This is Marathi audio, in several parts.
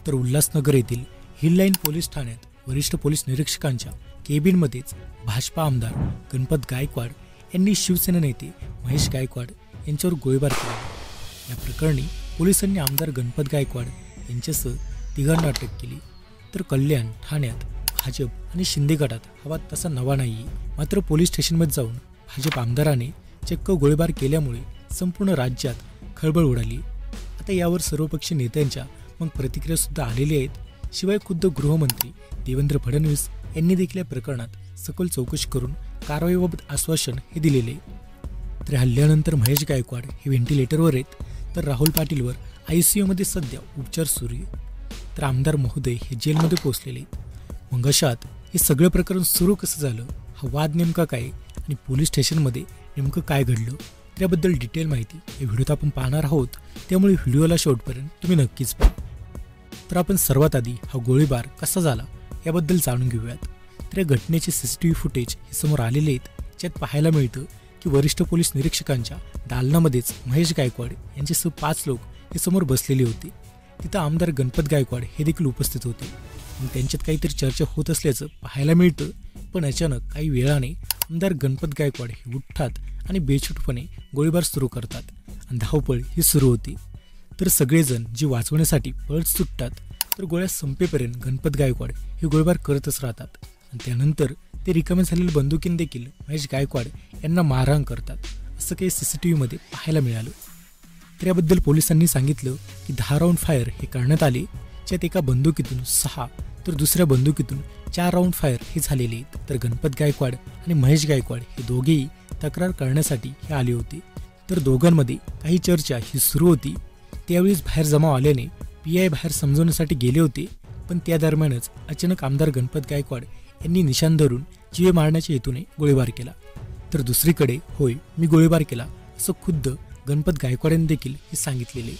तर उल्हासनगर येथील हिल लाईन पोलीस ठाण्यात वरिष्ठ पोलीस निरीक्षकांच्या केबिनमध्येच भाजपा आमदार गणपत गायकवाड यांनी शिवसेना नेते महेश गायकवाड यांच्यावर गोळीबार केला। या प्रकरणी पोलिसांनी आमदार गणपत गायकवाड यांच्यासह तिघांना अटक केली। तर कल्याण ठाण्यात भाजप आणि शिंदे गटात हवा तसा नवा नाही। मात्र पोलीस स्टेशनमध्ये जाऊन भाजप आमदाराने चक्क गोळीबार केल्यामुळे संपूर्ण राज्यात खळबळ उडाली। आता यावर सर्वपक्षीय नेत्यांच्या मग प्रतिक्रिया सुद्धा आलेल्या आहेत। शिवाय खुद्द गृहमंत्री देवेंद्र फडणवीस यांनी देखील या प्रकरणात सखोल चौकशी करून कारवाईबाबत आश्वासन हे दिलेले। तर हल्ल्यानंतर महेश गायकवाड हे व्हेंटिलेटरवर आहेत, तर राहुल पाटीलवर ICUमध्ये सध्या उपचार सुरू आहे। तर आमदार महोदय हे जेलमध्ये पोहोचलेले आहेत। मग अशात हे सगळं प्रकरण सुरू कसं झालं, हा वाद नेमका काय आणि पोलीस स्टेशनमध्ये नेमकं काय घडलं, त्याबद्दल डिटेल माहिती या व्हिडिओत आपण पाहणार आहोत। त्यामुळे व्हिडिओला शेवटपर्यंत तुम्ही नक्कीच पहा। तर आपण सर्वात आधी हा गोळीबार कसा झाला याबद्दल जाणून घेऊयात। तर या घटनेचे CCTV फुटेज हे समोर आलेले आहेत, ज्यात पाहायला मिळतं की वरिष्ठ पोलीस निरीक्षकांच्या दालनामध्येच महेश गायकवाड यांच्यासह 5 लोक हे समोर बसलेले होते। तिथं आमदार गणपत गायकवाड हे देखील उपस्थित होते। मग त्यांच्यात काहीतरी चर्चा होत असल्याचं पाहायला मिळतं, पण अचानक काही वेळाने आमदार गणपत गायकवाड हे उठतात आणि बेछूटपणे गोळीबार सुरू करतात आणि धावपळ ही सुरू होती। तर सगळेजण जी वाचवण्यासाठी पळत सुटतात, तर गोळ्या संपेपर्यंत गणपत गायकवाड हे गोळीबार करतच राहतात आणि त्यानंतर ते रिकामे झालेल्या बंदुकीने देखील महेश गायकवाड यांना मारहाण करतात, असं काही CCTV मध्ये पाहायला मिळालं। तर याबद्दल पोलिसांनी सांगितलं की 10 राऊंड फायर हे करण्यात आले, ज्यात एका बंदुकीतून 6 तर दुसऱ्या बंदुकीतून 4 राऊंड फायर हे झालेले आहेत। तर गणपत गायकवाड आणि महेश गायकवाड हे दोघेही तक्रार करण्यासाठी हे आले होते। तर दोघांमध्ये काही चर्चा ही सुरू होती। त्यावेळीच बाहेर जमाव आल्याने PI बाहेर समजवण्यासाठी गेले होते, पण त्या दरम्यानच अचानक आमदार गणपत गायकवाड यांनी निशाण धरून जीवे मारण्याच्या हेतूने गोळीबार केला। तर दुसरीकडे होय मी गोळीबार केला असं खुद्द गणपत गायकवाडांनी देखील हे सांगितलेले।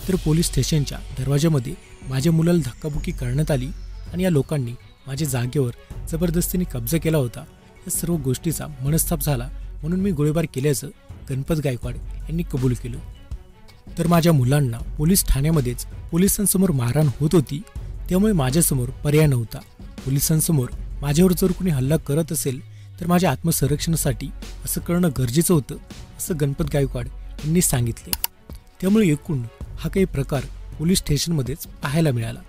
तर पोलीस स्टेशनच्या दरवाजामध्ये माझ्या मुलाला धक्काबुक्की करण्यात आली आणि या लोकांनी माझ्या जागेवर जबरदस्तीने कब्जा केला होता। या सर्व गोष्टीचा मनस्ताप झाला म्हणून मी गोळीबार केल्याचं गणपत गायकवाड यांनी कबूल केलं। तर माझ्या मुलांना पोलीस ठाण्यामध्येच पोलिसांसमोर मारहाण होत होती, त्यामुळे माझ्यासमोर पर्याय नव्हता। पोलिसांसमोर माझ्यावर जर कोणी हल्ला करत असेल तर माझ्या आत्मसंरक्षणासाठी असं करणं गरजेचं होतं, असं गणपत गायकवाड यांनी सांगितले। त्यामुळे एकूण हा काही प्रकार पोलीस स्टेशनमध्येच पाहायला मिळाला।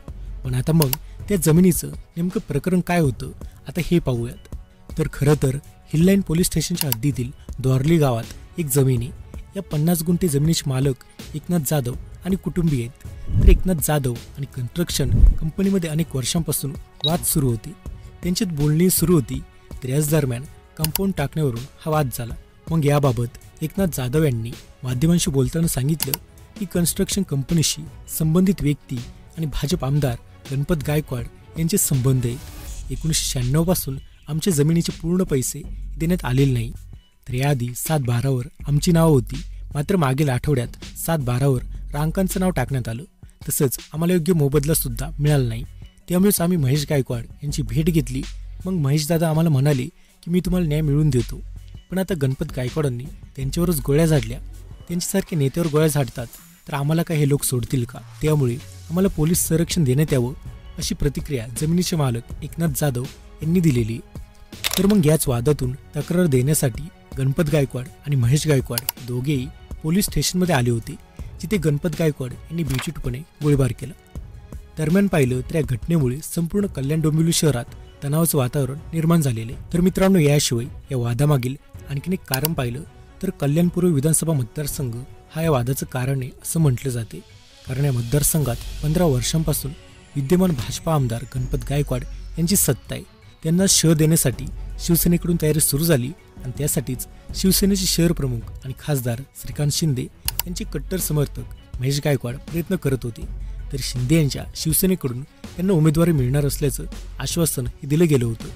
पण आता मग त्या जमिनीचं नेमकं प्रकरण काय होतं आता हे पाहूयात। तर खरं तर हिल लाईन पोलीस स्टेशनच्या हद्दीतील द्वारली गावात एक जमीन आहे। या 50 गुंठे जमिनीचे मालक एकनाथ जाधव आणि कुटुंबीय आहेत। तर एकनाथ जाधव आणि कन्स्ट्रक्शन कंपनीमध्ये अनेक वर्षांपासून वाद सुरू होते, त्यांच्यात बोलणी सुरू होती। तर याच दरम्यान कंपाऊंड टाकण्यावरून हा वाद झाला। मग याबाबत एकनाथ जाधव यांनी माध्यमांशी बोलताना सांगितलं की कन्स्ट्रक्शन कंपनीशी संबंधित व्यक्ती आणि भाजप आमदार गणपत गायकवाड यांचे संबंध आहेत। 1996 पासून आमच्या जमिनीचे पूर्ण पैसे देण्यात आलेले नाही। तर याआधी 7/12वर आमची नावं होती, मात्र मागील आठवड्यात 7/12वर रांकांचं नाव टाकण्यात आलं। तसंच आम्हाला योग्य मोबदला सुद्धा मिळाला नाही। त्यामुळेच आम्ही महेश गायकवाड यांची भेट घेतली। मग महेश दादा आम्हाला म्हणाले की मी तुम्हाला न्याय मिळवून देतो, पण आता गणपत गायकवाडांनी त्यांच्यावरच गोळ्या झाडल्या। त्यांच्यासारखे नेत्यावर गोळ्या झाडतात तर आम्हाला काय हे लोक सोडतील का? त्यामुळे आम्हाला पोलीस संरक्षण देण्यात यावं, अशी प्रतिक्रिया जमिनीचे मालक एकनाथ जाधव यांनी दिलेली। तर मग याच वादातून तक्रार देण्यासाठी गणपत गायकवाड आणि महेश गायकवाड दोघेही पोलीस स्टेशनमध्ये आले होते, जिथे गणपत गायकवाड यांनी बेछूटपणे गोळीबार केला। दरम्यान पाहिलं तर या घटनेमुळे संपूर्ण कल्याण डोंबिवली शहरात तणावाचं वातावरण निर्माण झालेले। तर मित्रांनो, याशिवाय या वादामागील आणखीन एक कारण पाहिलं तर कल्याण पूर्व विधानसभा मतदारसंघ हा या वादाचं कारण आहे असं म्हटलं जाते। कारण या मतदारसंघात 15 वर्षांपासून विद्यमान भाजपा आमदार गणपत गायकवाड यांची सत्ता आहे। त्यांना शह देण्यासाठी शिवसेनेकडून तयारी सुरू झाली आणि त्यासाठीच शिवसेनेचे शहर प्रमुख आणि खासदार श्रीकांत शिंदे यांचे कट्टर समर्थक महेश गायकवाड प्रयत्न करत होते। तर शिंदे यांच्या शिवसेनेकडून त्यांना उमेदवारी मिळणार असल्याचं आश्वासन हे दिलं गेलं होतं।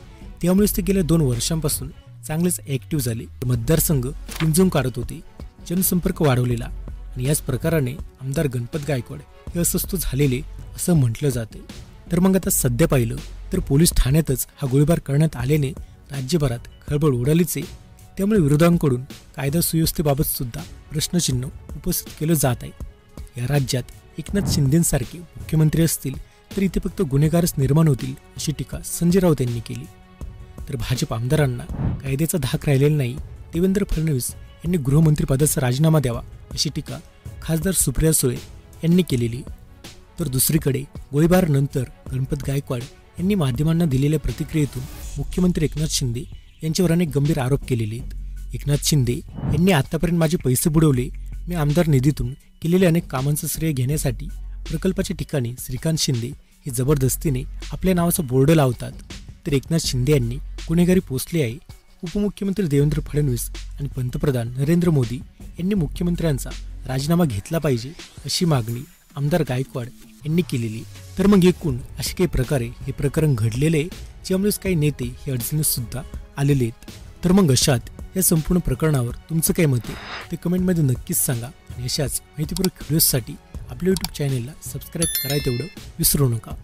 त्यामुळेच ते गेल्या 2 वर्षांपासून चांगलेच ॲक्टिव्ह झाले, मतदारसंघ पिंजून काढत होते, जनसंपर्क वाढवलेला आणि याच प्रकाराने आमदार गणपत गायकवाड हे अस्वस्थ झालेले असं म्हटलं जाते। तर मग आता सध्या पाहिलं तर पोलीस ठाण्यातच हा गोळीबार करण्यात आल्याने राज्यभरात खळबळ उडालीच आहे। त्यामुळे विरोधकांकडून कायदा सुव्यवस्थेबाबत सुद्धा प्रश्नचिन्ह उपस्थित केलं जात आहे। या राज्यात एकनाथ शिंदेंसारखे मुख्यमंत्री असतील तर इथे फक्त गुन्हेगारच निर्माण होतील अशी टीका संजय राऊत यांनी केली. तर भाजप आमदारांना कायद्याचा धाक राहिलेला नाही, देवेंद्र फडणवीस यांनी गृहमंत्रीपदाचा राजीनामा द्यावा अशी टीका खासदार सुप्रिया सुळे यांनी केलेली. तर दुसरीकडे गोळीबारानंतर गणपत गायकवाड यांनी माध्यमांना दिलेल्या प्रतिक्रियेतून मुख्यमंत्री एकनाथ शिंदे यांच्यावर अनेक गंभीर आरोप केलेले आहेत. एकनाथ शिंदे यांनी आतापर्यंत माझे पैसे बुडवले, मी आमदार निधीतून केलेल्या अनेक कामांचं श्रेय घेण्यासाठी प्रकल्पाच्या ठिकाणी श्रीकांत शिंदे हे जबरदस्तीने आपल्या नावाचा बोर्ड लावतात. तर एकनाथ शिंदे यांनी गुन्हेगारी पोचली आहे. उपमुख्यमंत्री देवेंद्र फडणवीस आणि पंतप्रधान नरेंद्र मोदी यांनी मुख्यमंत्र्यांचा राजीनामा घेतला पाहिजे अशी मागणी आमदार गायकवाड यांनी केलेली. तर मग एकूण अशा काही प्रकारे हे प्रकरण घडलेले आहे, ज्यामुळेच काही नेते हे अडचणीत सुद्धा आलेले आहेत. तर मग अशात या संपूर्ण प्रकरणावर तुमचं काय मत आहे ते कमेंटमध्ये नक्कीच सांगा. आणि अशाच माहितीपूर्वक व्हिडिओजसाठी आपल्या यूट्यूब चॅनेलला सबस्क्राईब करायला तेवढं विसरू नका.